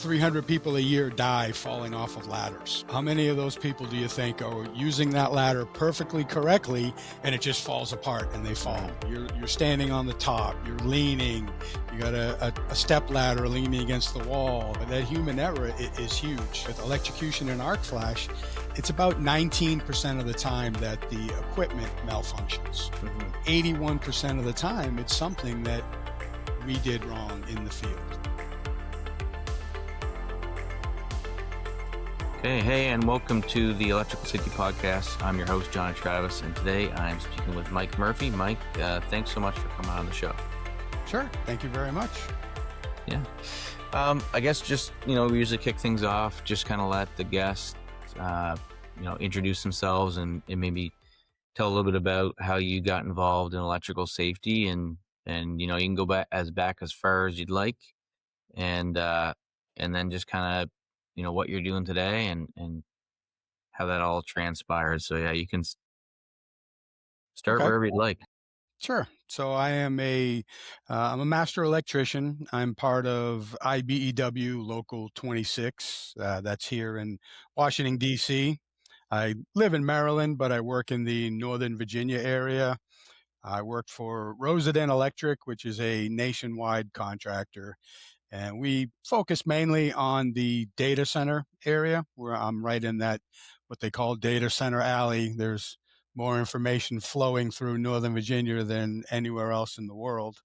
300 people a year die falling off of ladders. How many of those people do you think are using that ladder perfectly correctly and it just falls apart and they fall? You're standing on the top, you're leaning, you got a step ladder leaning against the wall. But that human error is huge. With electrocution and arc flash, it's about 19% of the time that the equipment malfunctions. 81% of the time, it's something that we did wrong in the field. Hey, and welcome to the Electrical Safety Podcast. I'm your host, Jon Travis, and today I'm speaking with Mike Murphy. Mike, thanks so much for coming on the show. Sure. Thank you very much. Yeah. I guess just, we usually kick things off, just kind of let the guests, introduce themselves and maybe tell a little bit about how you got involved in electrical safety and you can go back as far as you'd like and then just kind of, what you're doing today and how that all transpired. So yeah, you can start wherever you'd like. Sure. So I am I'm a Master Electrician. I'm part of IBEW Local 26. That's here in Washington, D.C. I live in Maryland, but I work in the Northern Virginia area. I work for Rosendin Electric, which is a nationwide contractor. And we focus mainly on the data center area, where I'm right in that, what they call data center alley. There's more information flowing through Northern Virginia than anywhere else in the world.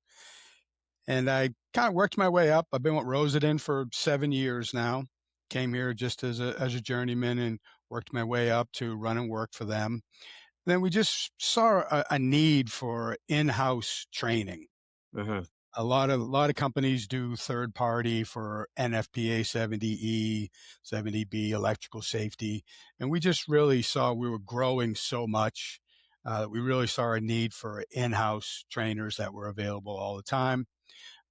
And I kind of worked my way up. I've been with Rosendin for 7 years now. Came here just as a journeyman and worked my way up to run and work for them. Then we just saw a need for in-house training. A lot of companies do third party for NFPA 70E, 70B, electrical safety. And we just really saw we were growing so much that we really saw a need for in-house trainers that were available all the time.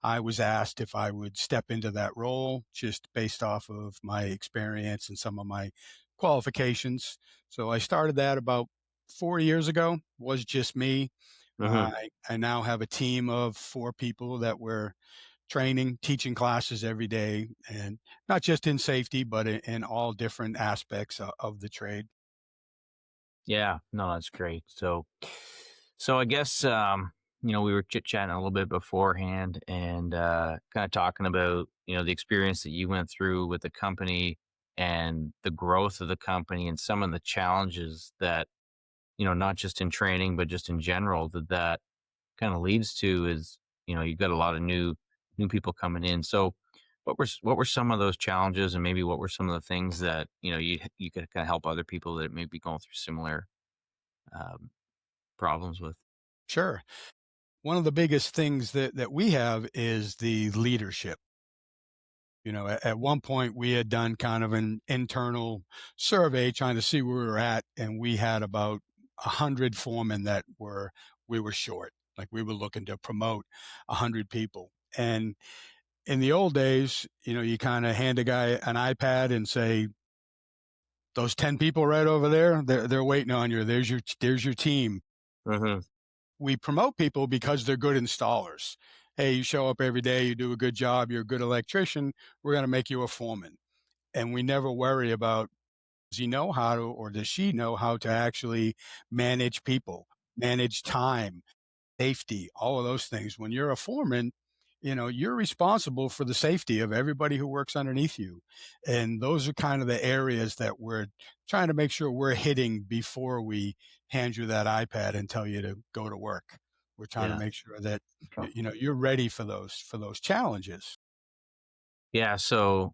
I was asked if I would step into that role just based off of my experience and some of my qualifications. So I started that about 4 years ago. It was just me. I now have a team of 4 people that we're training, teaching classes every day, and not just in safety, but in all different aspects of the trade. Yeah, no, that's great. So I guess, we were chit-chatting a little bit beforehand and kind of talking about, the experience that you went through with the company and the growth of the company and some of the challenges that, not just in training, but just in general, that kind of leads to is, you've got a lot of new people coming in. So what were some of those challenges and maybe what were some of the things that, you could kind of help other people that may be going through similar problems with? Sure. One of the biggest things that we have is the leadership. At one point we had done kind of an internal survey trying to see where we were at, and we had about 100 foremen that we were short. Like we were looking to promote 100 people. And in the old days, you kind of hand a guy an iPad and say, those 10 people right over there, they're waiting on you. There's your team. We promote people because they're good installers. Hey, you show up every day, you do a good job, you're a good electrician, we're going to make you a foreman. And we never worry about, does he know how to, or does she know how to actually manage people, manage time, safety, all of those things. When you're a foreman, you're responsible for the safety of everybody who works underneath you. And those are kind of the areas that we're trying to make sure we're hitting before we hand you that iPad and tell you to go to work. We're trying to make sure that, you're ready for those challenges. Yeah. So,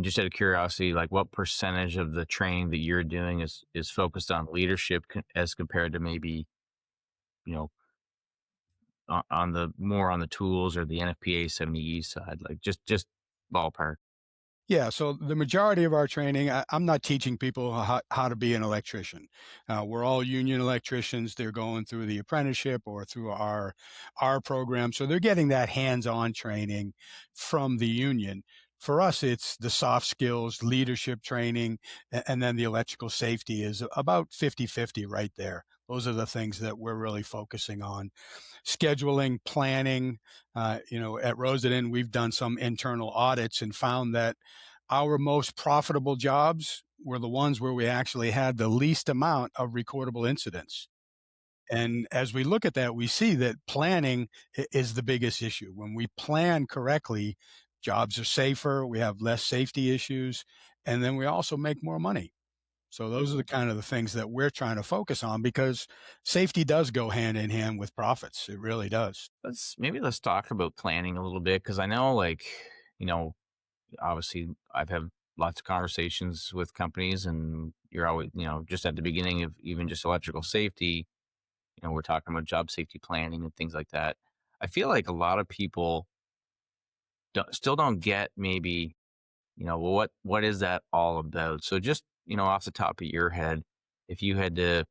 just out of curiosity, like what percentage of the training that you're doing is focused on leadership as compared to maybe, on the tools or the NFPA 70E side, like just ballpark? Yeah, so the majority of our training, I'm not teaching people how to be an electrician. We're all union electricians. They're going through the apprenticeship or through our program. So they're getting that hands-on training from the union. For us, it's the soft skills, leadership training, and then the electrical safety is about 50-50 right there. Those are the things that we're really focusing on. Scheduling, planning. At Rosendin, we've done some internal audits and found that our most profitable jobs were the ones where we actually had the least amount of recordable incidents. And as we look at that, we see that planning is the biggest issue. When we plan correctly, jobs are safer, we have less safety issues, and then we also make more money. So those are the kind of the things that we're trying to focus on because safety does go hand in hand with profits. It really does. Let's talk about planning a little bit because I know, like, you know, obviously I've had lots of conversations with companies, and you're always, just at the beginning of even just electrical safety, we're talking about job safety planning and things like that. I feel like a lot of people still don't get maybe, well, what is that all about? So just, off the top of your head, if you had to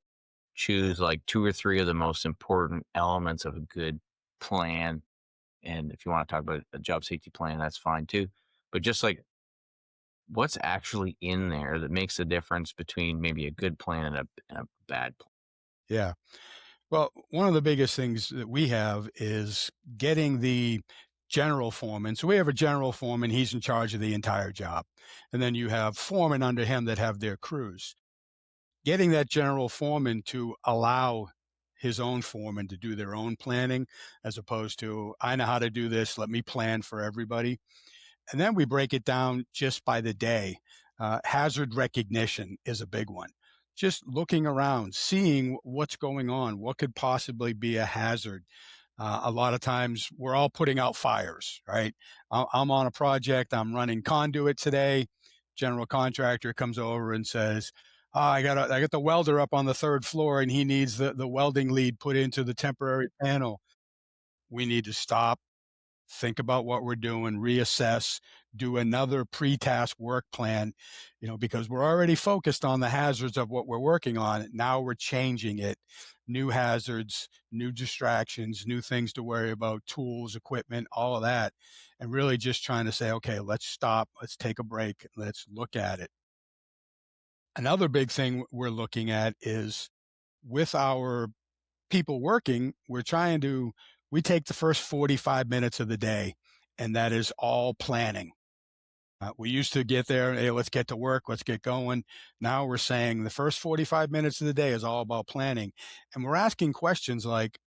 choose like two or three of the most important elements of a good plan, and if you want to talk about a job safety plan, that's fine too. But just like what's actually in there that makes a difference between maybe a good plan and a bad plan? Yeah. Well, one of the biggest things that we have is getting the general foreman. So we have a general foreman, he's in charge of the entire job. And then you have foremen under him that have their crews. Getting that general foreman to allow his own foreman to do their own planning as opposed to, I know how to do this, let me plan for everybody. And then we break it down just by the day. Hazard recognition is a big one. Just looking around, seeing what's going on, what could possibly be a hazard. A lot of times we're all putting out fires, right? I'm on a project, I'm running conduit today. General contractor comes over and says, I got the welder up on the third floor and he needs the welding lead put into the temporary panel. We need to stop, think about what we're doing, reassess, do another pre-task work plan, because we're already focused on the hazards of what we're working on. Now we're changing it. New hazards, new distractions, new things to worry about, tools, equipment, all of that. And really just trying to say, okay, let's stop, let's take a break, let's look at it. Another big thing we're looking at is with our people working, we take the first 45 minutes of the day, and that is all planning. We used to get there, hey, let's get to work, let's get going. Now we're saying the first 45 minutes of the day is all about planning. And we're asking questions like,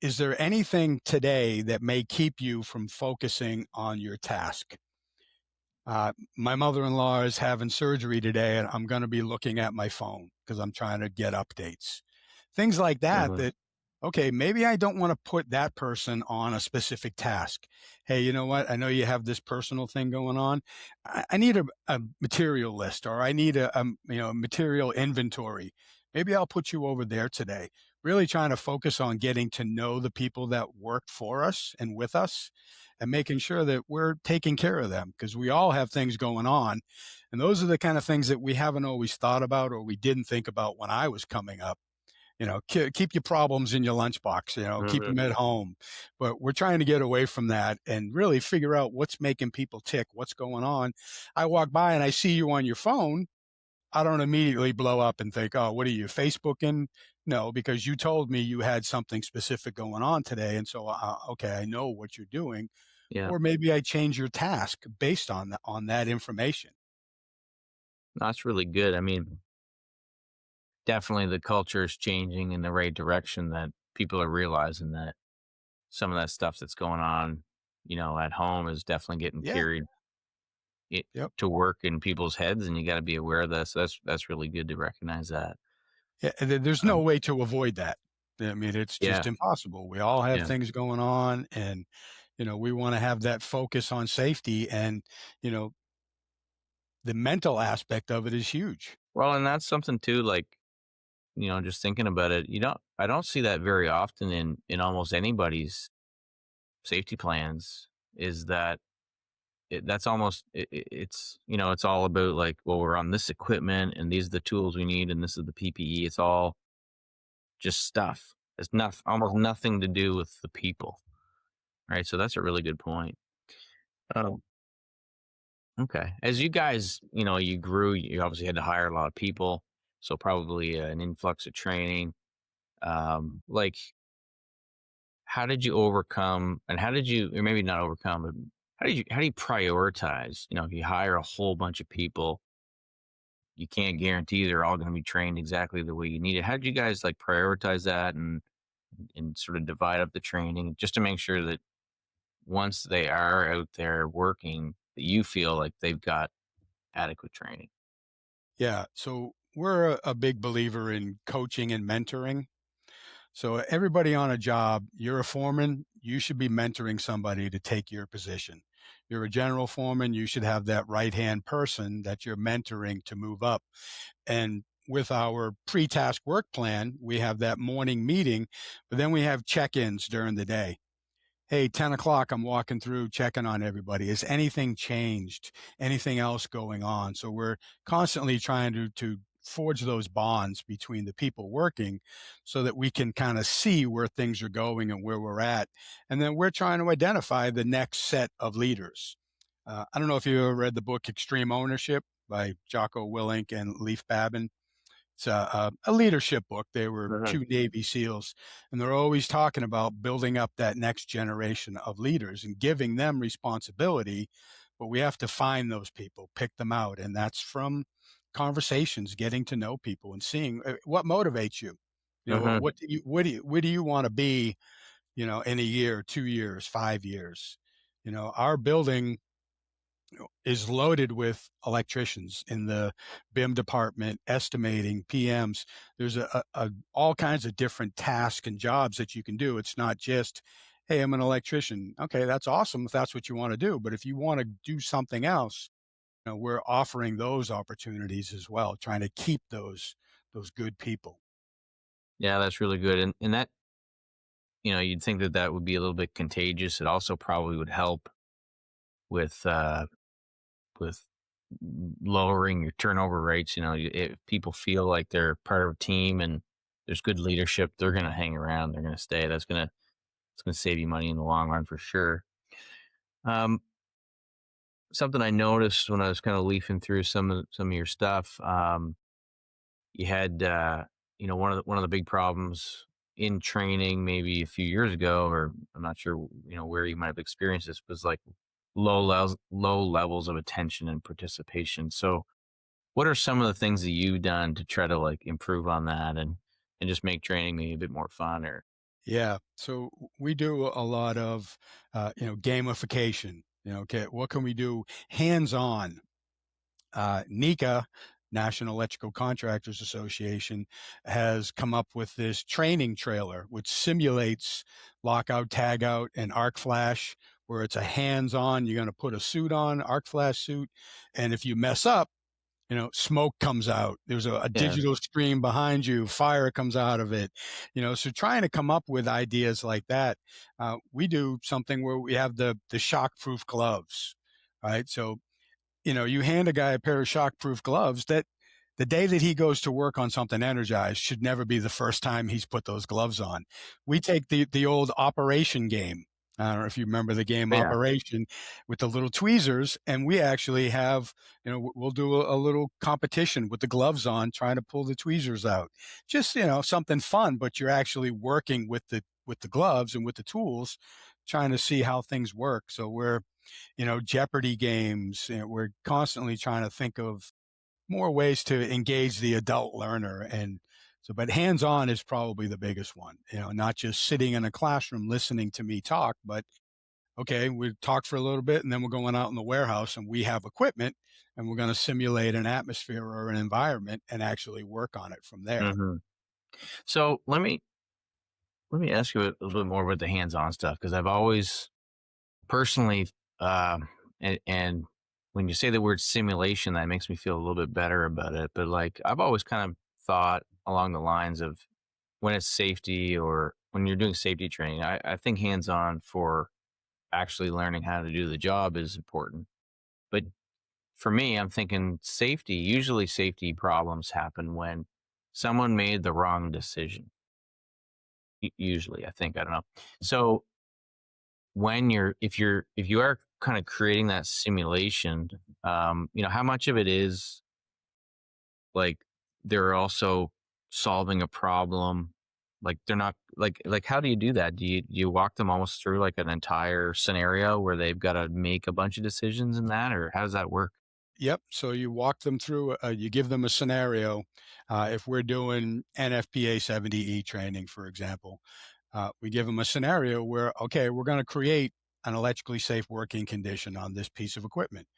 is there anything today that may keep you from focusing on your task? My mother-in-law is having surgery today, and I'm going to be looking at my phone because I'm trying to get updates. Things like that, Mhm. okay, maybe I don't want to put that person on a specific task. Hey, you know what? I know you have this personal thing going on. I need a material list, or I need a material inventory. Maybe I'll put you over there today. Really trying to focus on getting to know the people that work for us and with us and making sure that we're taking care of them because we all have things going on. And those are the kind of things that we haven't always thought about or we didn't think about when I was coming up. Keep your problems in your lunchbox, keep Mhm. them at home. But we're trying to get away from that and really figure out what's making people tick, what's going on. I walk by and I see you on your phone. I don't immediately blow up and think, oh, what are you, Facebooking? No, because you told me you had something specific going on today. And so, okay, I know what you're doing. Yeah, Or maybe I change your task based on that information. that's really good. I mean, definitely the culture is changing in the right direction, that people are realizing that some of that stuff that's going on, at home is definitely getting Yeah. carried it Yep. to work in people's heads, and you got to be aware of this. That's really good to recognize that. Yeah, and there's no Um, way to avoid that. I mean, it's just yeah, impossible. We all have yeah. things going on, and we want to have that focus on safety, and you know, the mental aspect of it is huge. Well, and that's something too. Like, just thinking about it, I don't see that very often in almost anybody's safety plans. Is that that's almost it's it's all about like, well, we're on this equipment and these are the tools we need and this is the PPE. It's all just stuff. It's not almost nothing to do with the people, right? So that's a really good point. Um, okay, as you guys, you grew, you obviously had to hire a lot of people, so probably an influx of training. Like, how did you overcome, and how did you, or maybe not overcome, but how do you prioritize? You know, if you hire a whole bunch of people, you can't guarantee they're all going to be trained exactly the way you need it. How did you guys like prioritize that and sort of divide up the training just to make sure that once they are out there working, that you feel like they've got adequate training? Yeah. So we're a big believer in coaching and mentoring. So everybody on a job, you're a foreman, you should be mentoring somebody to take your position. You're a general foreman, you should have that right-hand person that you're mentoring to move up. And with our pre-task work plan, we have that morning meeting, but then we have check-ins during the day. Hey, 10 o'clock, I'm walking through checking on everybody. Has anything changed? Anything else going on? So we're constantly trying to forge those bonds between the people working so that we can kind of see where things are going and where we're at. And then we're trying to identify the next set of leaders. I don't know if you ever read the book Extreme Ownership by Jocko Willink and Leif Babin. It's a leadership book. They were Mhm. two Navy SEALs, and they're always talking about building up that next generation of leaders and giving them responsibility. But we have to find those people, pick them out, and that's from conversations, getting to know people, and seeing what motivates you. You know, Mhm. where do you want to be? You know, in a year, 2 years, 5 years. You know, our building is loaded with electricians in the BIM department, estimating PMs. There's all kinds of different tasks and jobs that you can do. It's not just, hey, I'm an electrician. Okay, that's awesome if that's what you want to do. But if you want to do something else, you know, we're offering those opportunities as well, trying to keep those good people. Yeah, that's really good. And that, you'd think that that would be a little bit contagious. It also probably would help with with lowering your turnover rates. If people feel like they're part of a team and there's good leadership, they're going to hang around. They're going to stay. It's going to save you money in the long run for sure. Um, Something I noticed when I was kind of leafing through some of your stuff, you had one of the big problems in training maybe a few years ago, or I'm not sure where you might have experienced this, was like low levels of attention and participation. So what are some of the things that you've done to try to like improve on that and just make training maybe a bit more fun? Or Yeah. So we do a lot of, gamification. Okay, what can we do hands on? NECA, National Electrical Contractors Association, has come up with this training trailer which simulates lockout, tagout, and arc flash, where it's a hands-on. You're going to put a suit on, arc flash suit, and if you mess up, smoke comes out. There's a yeah. digital screen behind you. Fire comes out of it. So trying to come up with ideas like that. We do something where we have the shock-proof gloves, right? So you hand a guy a pair of shockproof gloves that the day that he goes to work on something energized should never be the first time he's put those gloves on. We take the old Operation game. I don't know if you remember the game Yeah. Operation with the little tweezers, and we actually have, we'll do a little competition with the gloves on, trying to pull the tweezers out. Just something fun, but you're actually working with the gloves and with the tools, trying to see how things work. So we're Jeopardy games. We're constantly trying to think of more ways to engage the adult learner. And so, but hands on is probably the biggest one, not just sitting in a classroom listening to me talk, but okay, we talk for a little bit and then we're going out in the warehouse and we have equipment and we're going to simulate an atmosphere or an environment and actually work on it from there. hmm So let me ask you a little bit more about the hands-on stuff, because I've always personally, and when you say the word simulation, that makes me feel a little bit better about it. But like, I've always kind of thought along the lines of when it's safety or when you're doing safety training, I think hands on for actually learning how to do the job is important. But for me, I'm thinking usually safety problems happen when someone made the wrong decision. Usually, I think, I don't know. So if you are kind of creating that simulation, how much of it is like they're also solving a problem Like they're not like how do you do that? Do you walk them almost through like an entire scenario where they've got to make a bunch of decisions in that, or how does that work? Yep. So you walk them through, you give them a scenario. If we're doing NFPA 70E training, for example, we give them a scenario where, okay, we're going to create an electrically safe working condition on this piece of equipment.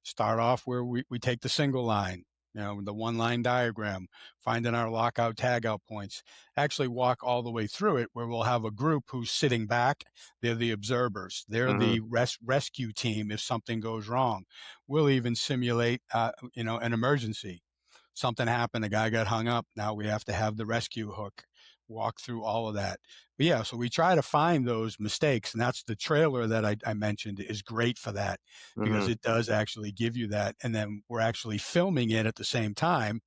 Start off where we take the single line, the one line diagram, finding our lockout tagout points, actually walk all the way through it where we'll have a group who's sitting back. They're the observers. They're Hmm. the rescue team if something goes wrong. We'll even simulate, an emergency. Something happened, a guy got hung up. Now we have to have the rescue hook, walk through all of that. But yeah, so we try to find those mistakes. And that's the trailer that I mentioned is great for that because Hmm. it does actually give you that. And then we're actually filming it at the same time.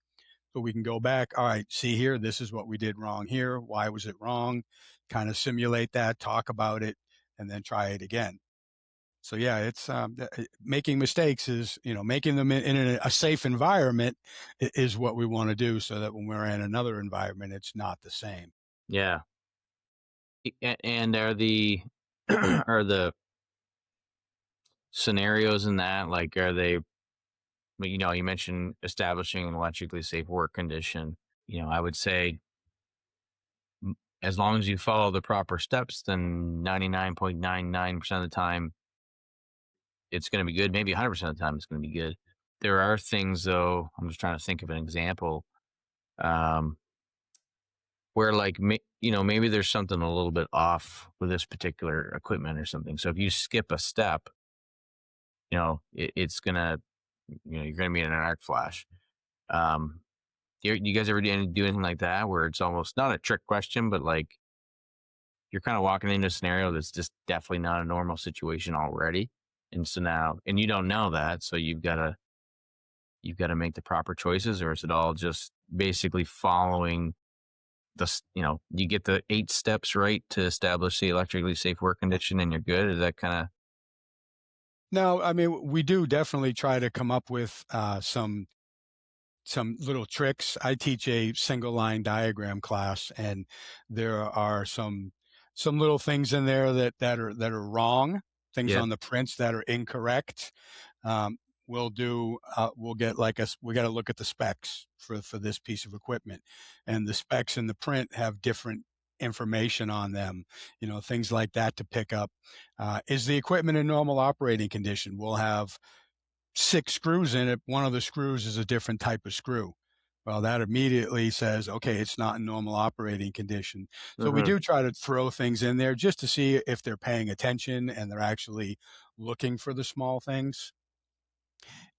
So we can go back. All right, see here, this is what we did wrong here. Why was it wrong? Kind of simulate that, talk about it, and then try it again. So yeah, it's making mistakes is making them in a safe environment is what we want to do, so that when we're in another environment, it's not the same. Yeah. And are the are the scenarios in that like are they you mentioned establishing an electrically safe work condition. I would say as long as you follow the proper steps, then 99.99% of the time it's going to be good. Maybe 100% of the time it's going to be good. There are things though, I'm just trying to think of an example, um, where like, maybe there's something a little bit off with this particular equipment or something. So if you skip a step, it's going to, you're going to be in an arc flash. Um, you guys ever do anything like that where it's almost not a trick question, but like you're kind of walking into a scenario that's just definitely not a normal situation already. And so now, and you don't know that. So you've got to make the proper choices, or is it all just basically following you get the 8 steps right to establish the electrically safe work condition and you're good? Is that kind of, No, I mean we do definitely try to come up with some little tricks. I teach a single line diagram class, and there are some little things in there that are wrong, things yeah. on the prints that are incorrect. Um, we'll get like us. We got to look at the specs for this piece of equipment, and the specs in the print have different information on them. Things like that to pick up. Is the equipment in normal operating condition? We'll have 6 screws in it. One of the screws is a different type of screw. Well, that immediately says, okay, it's not in normal operating condition. So we Hmm. do try to throw things in there just to see if they're paying attention and they're actually looking for the small things.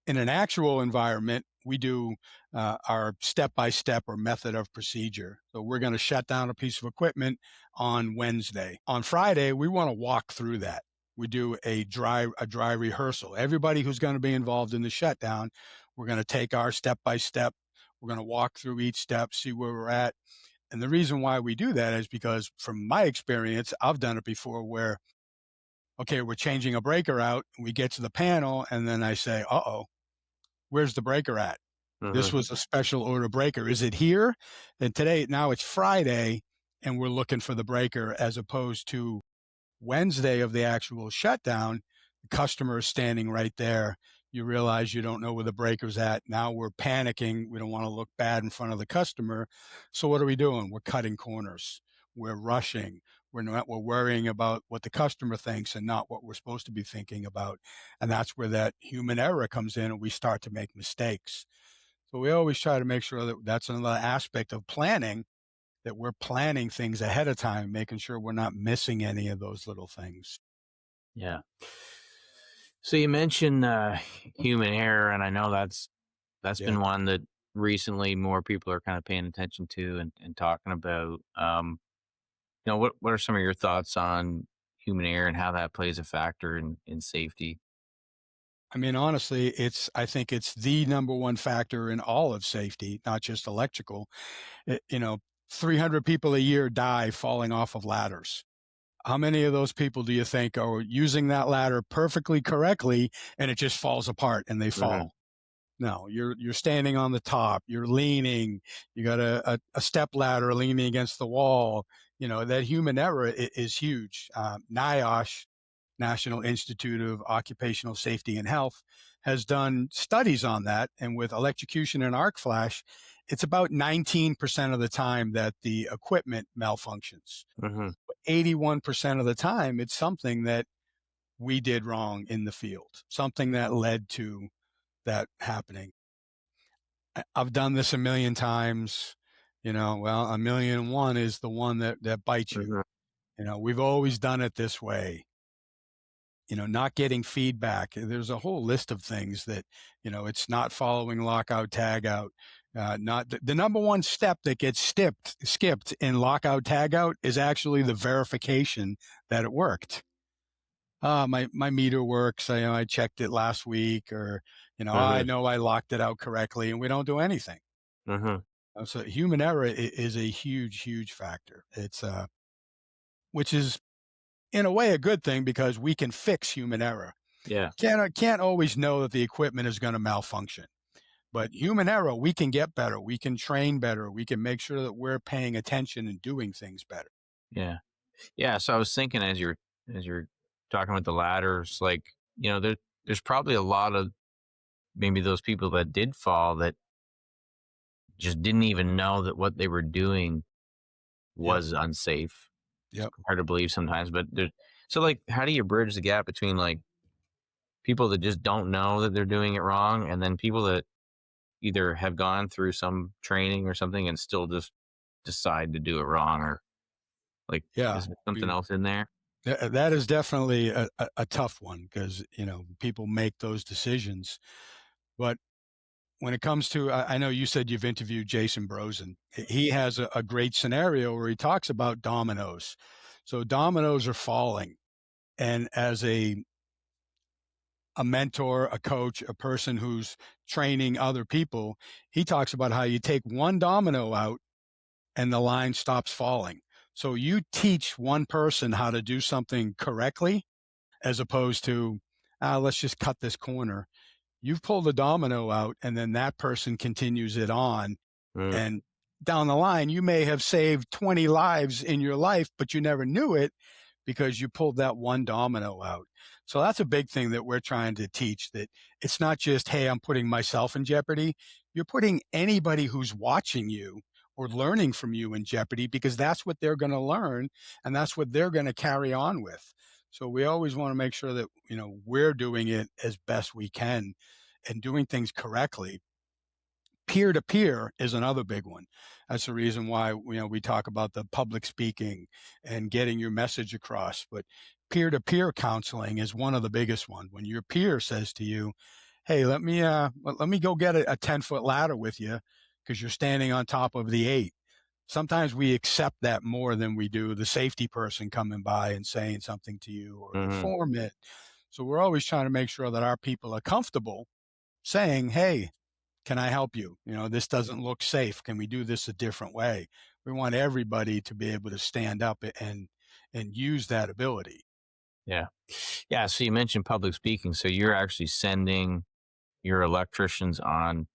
In an actual environment, we do our step by step or method of procedure. So we're going to shut down a piece of equipment on Wednesday. On Friday, we want to walk through that. We do a dry rehearsal. Everybody who's going to be involved in the shutdown, we're going to take our step by step. We're going to walk through each step, see where we're at. And the reason why we do that is because, from my experience, I've done it before where, okay, we're changing a breaker out. We get to the panel, and then I say, uh oh, where's the breaker at? This Hmm. was a special order breaker. Is it here? And now it's Friday and we're looking for the breaker, as opposed to Wednesday of the actual shutdown. The customer is standing right there. You realize you don't know where the breaker's at. Now we're panicking. We don't want to look bad in front of the customer. So what are we doing? We're cutting corners. We're rushing. We're worrying about what the customer thinks and not what we're supposed to be thinking about. And that's where that human error comes in and we start to make mistakes. So we always try to make sure that that's another aspect of planning, that we're planning things ahead of time, making sure we're not missing any of those little things. Yeah. So you mentioned human error, and I know that's Yeah. been one that recently more people are kind of paying attention to and talking about. What are some of your thoughts on human error and how that plays a factor in safety? I mean, honestly, I think it's the number one factor in all of safety, not just electrical. It, 300 people a year die falling off of ladders. How many of those people do you think are using that ladder perfectly correctly and it just falls apart and they Hmm. fall? No, you're standing on the top, you're leaning, you got a step ladder leaning against the wall. That human error is huge. NIOSH, National Institute of Occupational Safety and Health, has done studies on that. And with electrocution and arc flash, it's about 19% of the time that the equipment malfunctions. Hmm. 81% of the time, it's something that we did wrong in the field, something that led to that happening. I've done this a million times. Well, a million and one is the one that bites you. Hmm. We've always done it this way. Not getting feedback. There's a whole list of things that, it's not following lockout tagout. Not the number one step that gets skipped in lockout tagout is actually the verification that it worked. My meter works. I checked it last week, or I Hmm. know I locked it out correctly, and we don't do anything. Hmm. So human error is a huge, huge factor. It's which is in a way a good thing because we can fix human error. Yeah. Can't always know that the equipment is going to malfunction, but human error, we can get better. We can train better. We can make sure that we're paying attention and doing things better. Yeah. Yeah. So I was thinking as you're talking about the ladders, like, there's probably a lot of maybe those people that did fall that just didn't even know that what they were doing Yep. was unsafe. It's Yep. hard to believe sometimes, but so, like, how do you bridge the gap between, like, people that just don't know that they're doing it wrong, and then people that either have gone through some training or something and still just decide to do it wrong, or, like, Yeah. is there something We, else in there? that is definitely a tough one because, people make those decisions. But when it comes to, I know you said you've interviewed Jason Brosen. He has a great scenario where he talks about dominoes. So dominoes are falling. And as a mentor, a coach, a person who's training other people, he talks about how you take one domino out and the line stops falling. So you teach one person how to do something correctly as opposed to, let's just cut this corner. You've pulled the domino out and then that person continues it on. Mm, And down the line, you may have saved 20 lives in your life, but you never knew it because you pulled that one domino out. So that's a big thing that we're trying to teach, that it's not just, hey, I'm putting myself in jeopardy. You're putting anybody who's watching you or learning from you in jeopardy because that's what they're going to learn and that's what they're going to carry on with. So we always want to make sure that, we're doing it as best we can and doing things correctly. Peer to peer is another big one. That's the reason why we talk about the public speaking and getting your message across. But peer to peer counseling is one of the biggest ones. When your peer says to you, "Hey, let me go get a 10-foot ladder with you because you're standing on top of the 8." Sometimes we accept that more than we do the safety person coming by and saying something to you, or the mhm, foreman. So we're always trying to make sure that our people are comfortable saying, "Hey, can I help you? This doesn't look safe. Can we do this a different way?" We want everybody to be able to stand up and use that ability. yeah. Yeah, so you mentioned public speaking, so you're actually sending your electricians on,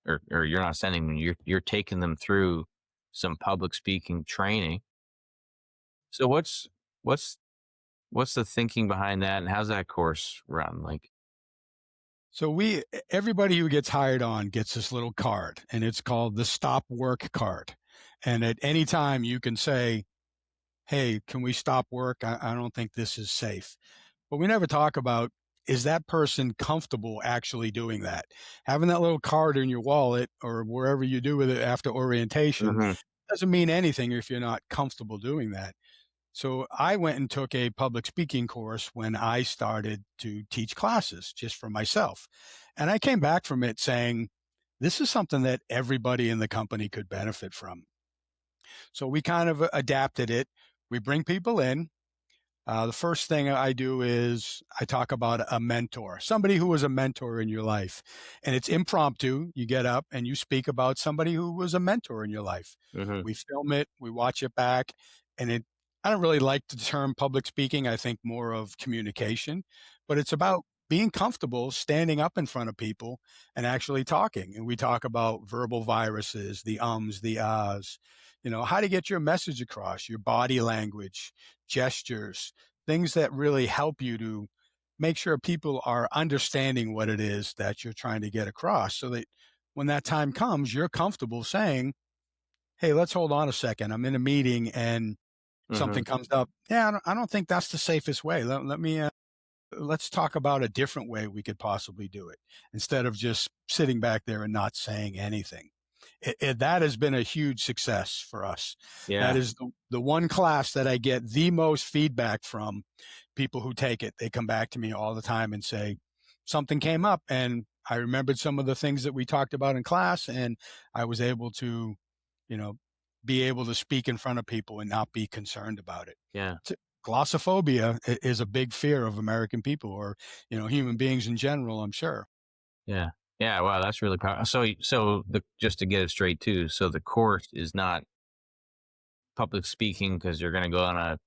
or you're not sending them, you're taking them through some public speaking training. So what's what's the thinking behind that, and how's that course run? Like, So everybody who gets hired on gets this little card, and it's called the stop work card. And at any time you can say, "Hey, can we stop work? I don't think this is safe." But we never talk about, is that person comfortable actually doing that? Having that little card in your wallet or wherever you do with it after orientation mhm, doesn't mean anything if you're not comfortable doing that. So I went and took a public speaking course when I started to teach classes just for myself. And I came back from it saying, this is something that everybody in the company could benefit from. So we kind of adapted it. We bring people in. The first thing I do is I talk about a mentor, somebody who was a mentor in your life. And it's impromptu. You get up and you speak about somebody who was a mentor in your life. mhm, We film it, we watch it back, and I don't really like the term public speaking. I think more of communication, but it's about being comfortable standing up in front of people and actually talking. And we talk about verbal viruses, the ums, the ahs, how to get your message across, your body language, gestures, things that really help you to make sure people are understanding what it is that you're trying to get across so that when that time comes, you're comfortable saying, hey, let's hold on a second. I'm in a meeting and Hmm. something comes up. Yeah, I don't think that's the safest way. Let's talk about a different way we could possibly do it instead of just sitting back there and not saying anything. That has been a huge success for us. That Yeah. is the one class that I get the most feedback from people who take it. They come back to me all the time and say, something came up and I remembered some of the things that we talked about in class and I was able to, you know, be able to speak in front of people and not be concerned about it. Yeah. Glossophobia is a big fear of American people or, human beings in general, I'm sure. Yeah. Yeah. Wow. That's really powerful. So just to get it straight too. So the course is not public speaking because you're going to go on a,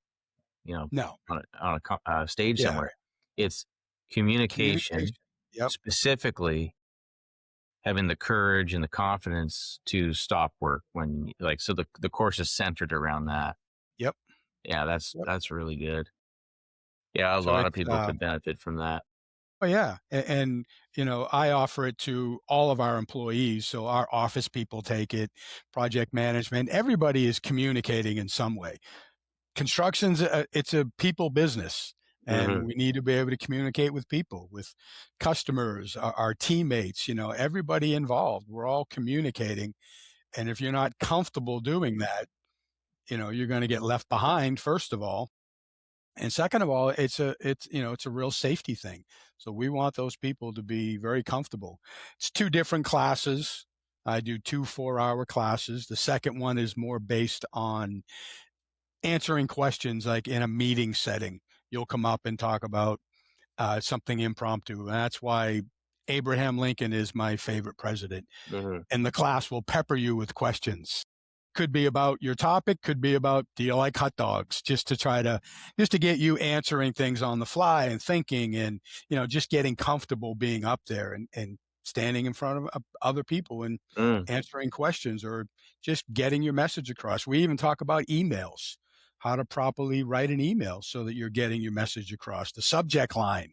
you know, No. on a stage Yeah. somewhere. It's communication, Communication. Yep. specifically having the courage and the confidence to stop work when like, so the course is centered around that. Yep. Yeah. That's, Yep. that's really good. Yeah. A So lot of it's, people could benefit from that. oh yeah. And, I offer it to all of our employees. So our office people take it, project management, everybody is communicating in some way. It's a people business. And Hmm. we need to be able to communicate with people, with customers, our teammates, everybody involved. We're all communicating. And if you're not comfortable doing that, you're going to get left behind, first of all. And second of all, it's a real safety thing. So we want those people to be very comfortable. It's two different classes. I do two 4-hour classes. The second one is more based on answering questions like in a meeting setting. You'll come up and talk about something impromptu. And that's why Abraham Lincoln is my favorite president. Hmm. And the class will pepper you with questions. Could be about your topic, could be about, do you like hot dogs? Just to get you answering things on the fly and thinking and, just getting comfortable being up there and standing in front of other people and Mm. answering questions or just getting your message across. We even talk about emails, how to properly write an email so that you're getting your message across. The subject line.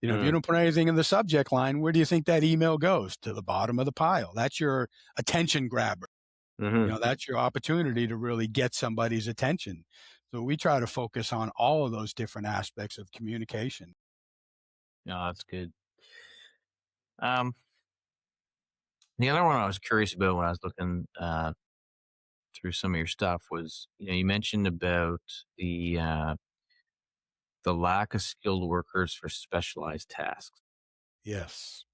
If you Mm. don't put anything in the subject line, where do you think that email goes? To the bottom of the pile. That's your attention grabber. Hmm. That's your opportunity to really get somebody's attention. So we try to focus on all of those different aspects of communication. No, that's good. Um, the other one I was curious about when I was looking through some of your stuff was, you mentioned about the lack of skilled workers for specialized tasks. Yes.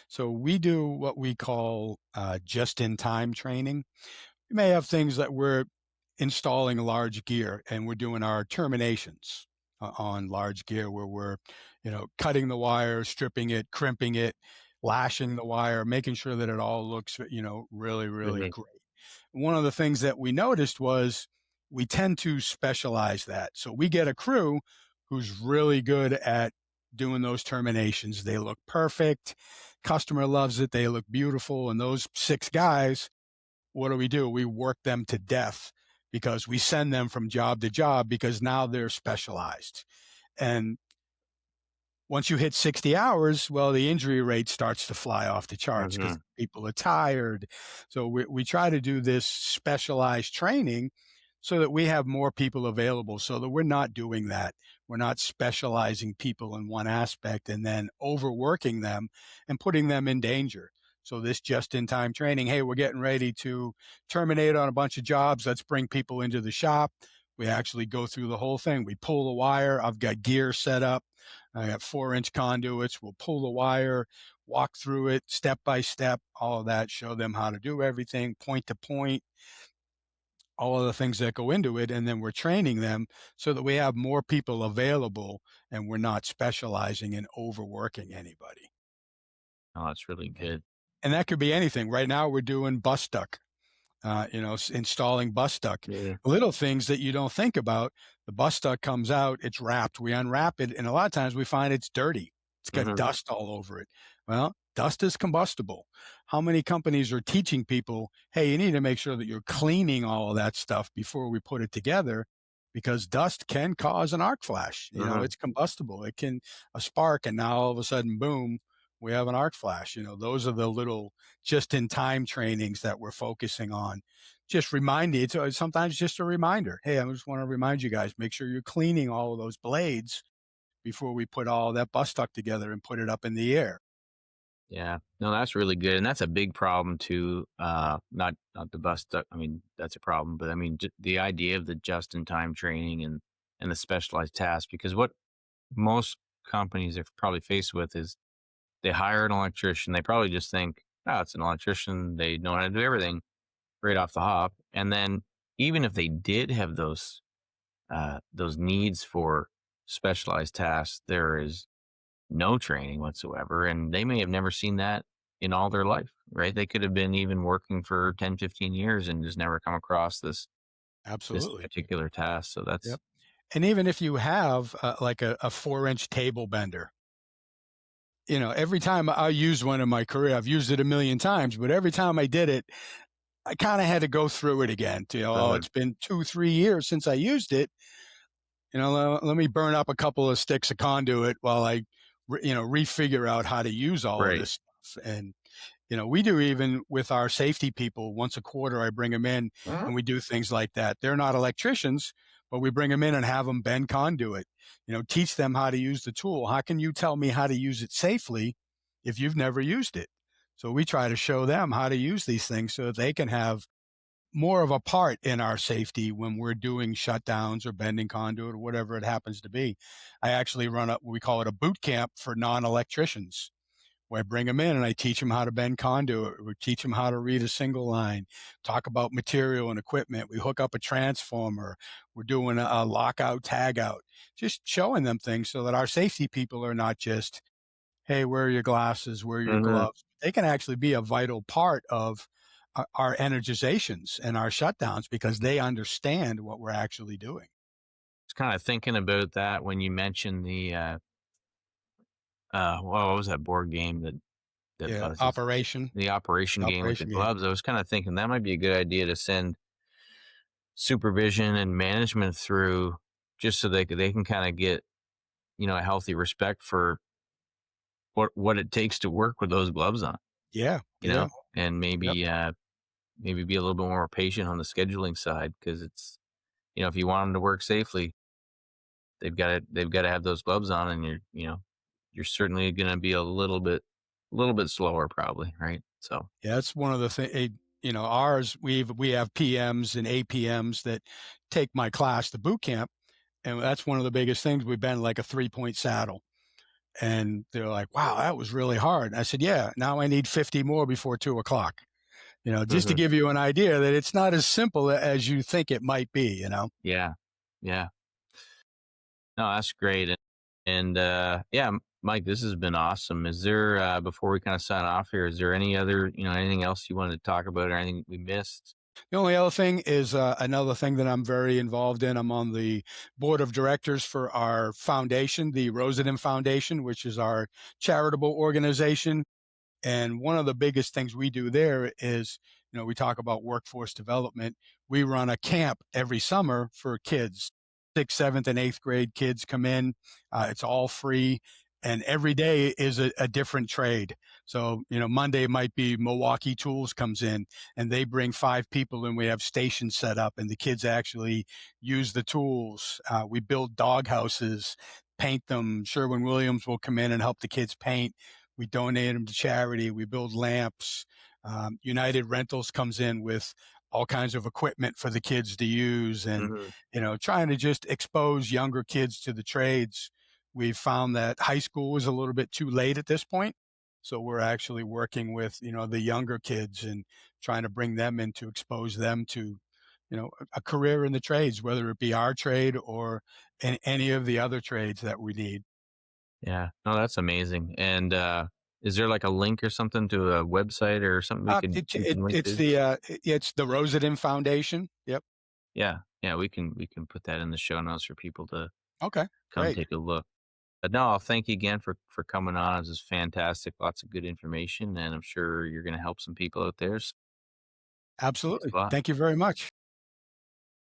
So we do what we call just in time training. We may have things that we're installing large gear and we're doing our terminations on large gear where we're, cutting the wire, stripping it, crimping it, lashing the wire, making sure that it all looks, really, really Hmm. great. One of the things that we noticed was we tend to specialize that. So we get a crew who's really good at doing those terminations. They look perfect. Customer loves it. They look beautiful. And those 6 guys, what do? We work them to death because we send them from job to job because now they're specialized. And once you hit 60 hours, well, the injury rate starts to fly off the charts because Hmm. people are tired. So we try to do this specialized training so that we have more people available so that we're not doing that. We're not specializing people in one aspect and then overworking them and putting them in danger. So this just in time training, hey, we're getting ready to terminate on a bunch of jobs. Let's bring people into the shop. We actually go through the whole thing. We pull the wire. I've got gear set up. I got 4-inch conduits. We'll pull the wire, walk through it step by step, all of that, show them how to do everything, point to point, all of the things that go into it. And then we're training them so that we have more people available and we're not specializing in overworking anybody. Oh, that's really good. And that could be anything. Right now, we're doing bus duct, installing bus duct. Yeah. Little things that you don't think about. The bus duct comes out, it's wrapped. We unwrap it, and a lot of times we find it's dirty. It's got Mhm. dust all over it. Well, dust is combustible. How many companies are teaching people, hey, you need to make sure that you're cleaning all of that stuff before we put it together because dust can cause an arc flash. Mhm. It's combustible. It can a spark, and now all of a sudden, boom, we have an arc flash. Those are the little just in time trainings that we're focusing on. Just reminding it's sometimes just a reminder. Hey, I just want to remind you guys, make sure you're cleaning all of those blades before we put all that bus duct together and put it up in the air. Yeah. No, that's really good, and that's a big problem too. Not the bus duct. I mean, that's a problem, but I mean, the idea of the just in time training and the specialized tasks. Because what most companies are probably faced with is they hire an electrician. They probably just think, oh, it's an electrician. They know how to do everything right off the hop. And then even if they did have those needs for specialized tasks, there is no training whatsoever, and they may have never seen that in all their life, right? They could have been even working for 10, 15 years and just never come across this Absolutely. particular task. So that's Yep. And even if you have like a 4-inch table bender, every time I use one in my career, I've used it a million times, but every time I did it, I kind of had to go through it again. Oh, uh it's been 2, 3 years since I used it. Let me burn up a couple of sticks of conduit while I, refigure out how to use all of right. this stuff. And we do even with our safety people once a quarter. I bring them in Mhm. and we do things like that. They're not electricians, but we bring them in and have them bend conduit, teach them how to use the tool. How can you tell me how to use it safely if you've never used it? So we try to show them how to use these things so that they can have more of a part in our safety when we're doing shutdowns or bending conduit or whatever it happens to be. I actually run up, we call it a boot camp for non-electricians where I bring them in and I teach them how to bend conduit. We teach them how to read a single line, talk about material and equipment. We hook up a transformer. We're doing a lockout, tag out, just showing them things so that our safety people are not just, hey, where are your glasses? Where are your Mhm. gloves? They can actually be a vital part of our energizations and our shutdowns because they understand what we're actually doing. Was kind of thinking about that when you mentioned well, what was that board game that Yeah, buzzes the operation game with the operation game. gloves? I was kind of thinking that might be a good idea to send supervision and management through just so they can kind of get a healthy respect for what it takes to work with those gloves on, Yeah, you yeah, know, and yep. maybe be a little bit more patient on the scheduling side because it's if you want them to work safely, they've got to have those gloves on, and you're certainly going to be a little bit slower probably, right? So. Yeah, that's one of the things. Ours we have PMs and APMs that take my class, the boot camp, and that's one of the biggest things. We've been like a 3-point saddle, and they're like, "Wow, that was really hard." And I said, "Yeah, now I need 50 more before 2 o'clock." Just to Mhm. give you an idea that it's not as simple as you think it might be. Yeah, yeah. No, that's great. And yeah, Mike, this has been awesome. Is there before we kind of sign off here, is there any other, anything else you wanted to talk about or anything we missed? The only other thing is another thing that I'm very involved in. I'm on the board of directors for our foundation, the Rosendin Foundation, which is our charitable organization. And one of the biggest things we do there is, we talk about workforce development. We run a camp every summer for kids. Sixth, seventh, and eighth grade kids come in. It's all free. And every day is a different trade. So, Monday might be Milwaukee Tools comes in and they bring 5 people and we have stations set up and the kids actually use the tools. We build dog houses, paint them. Sherwin-Williams will come in and help the kids paint. We donate them to charity. We build lamps. United Rentals comes in with all kinds of equipment for the kids to use, and Hmm. trying to just expose younger kids to the trades. We've found that high school is a little bit too late at this point, so we're actually working with the younger kids and trying to bring them in to expose them to a career in the trades, whether it be our trade or any of the other trades that we need. Yeah. No, that's amazing. And is there like a link or something to a website or something we Uh, could it, we it can link it's to? the Rosendin Foundation. Yep. Yeah. Yeah, we can put that in the show notes for people to Okay. come Great. take a look. But no, I'll thank you again for coming on. This is fantastic. Lots of good information, and I'm sure you're going to help some people out there. So thanks Absolutely. a lot. Thank you very much.